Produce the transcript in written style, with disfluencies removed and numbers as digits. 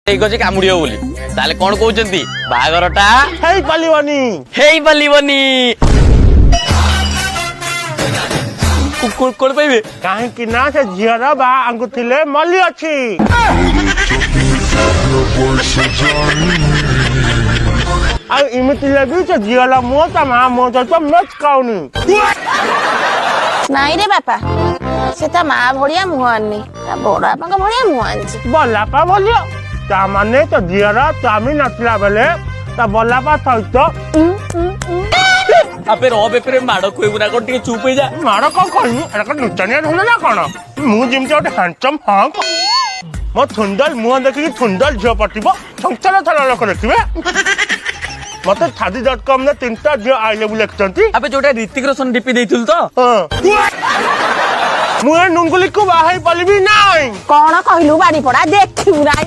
ଠିକ ଅଛି କାମୁଡିବ ବୋଲି ତାହେଲେ କଣ କହୁଛନ୍ତି ବାହାଘରଟା ହେଇପାରିବନି। ହେଇପାରିବନି କଣ ପାଇବେ କାହିଁକି ନା ସେ ଝିଅର ବା ଆଙ୍ଗୁଠିରେ ମଲି ଅଛି। ଆଉ ଏମିତିରେ ବି ସେ ଝିଅର ମୁହଁ ତା ମା ମୁହଁ ସହିତ ମ୍ୟାଚ୍ ଖାଉନି। ନାଇଁ ରେ ବାପା ସେ ତା ମା ଭଳିଆ ମୁହଁ ଆଣିନି ତା ବଡ ବାପାଙ୍କ ଭଳିଆ ମୁହଁ ଆଣିଛି। ବଲାପା ଭଲ ତା ମାନେ ତ ଝିଅର ସ୍ୱାମୀ ନଥିଲା ବେଳେ ତା ବଲାପା ସହିତ ଆପେ ର ବେପରେ ମାଡ ଖୁଏବୁ ନା କଣ ଟିକେ ଚୁପ ହେଇଯା ମାଡ଼ କଣ କହିନି ଏଟା କଣ ନୁଚାନିଆ ଢୁଲ ନା କଣ? ମୁଁ ଯେମିତି ଗୋଟେ ହ୍ୟାଣ୍ଡସମ୍ ହଙ୍କ ମୋ ସୁନ୍ଦର ମୁହଁ ଦେଖିକି ସୁନ୍ଦର ଝିଅ ପଟିବ ସଂସାର ଥର ଲୋକ ଦେଖିବେ। ମତେ ଛାଦି.com ରେ 3ଟା ଝିଅ ଆଇ ଲଭ୍ ଲେଖିଛନ୍ତି। ଆପେ ଯୋଉଟା ଋତିକ ରୋଶନ ଡିପି ଦେଇଥିଲୁ ତ ହଁ ମୁଁ ଏ ନୁଙ୍ଗୁଲିକୁ ବାହା ହେଇ ପାରିବି ନାଇଁ। କଣ କହିଲୁ ବାଡି ପଡା ଦେଖିବୁ ନାଇଁ।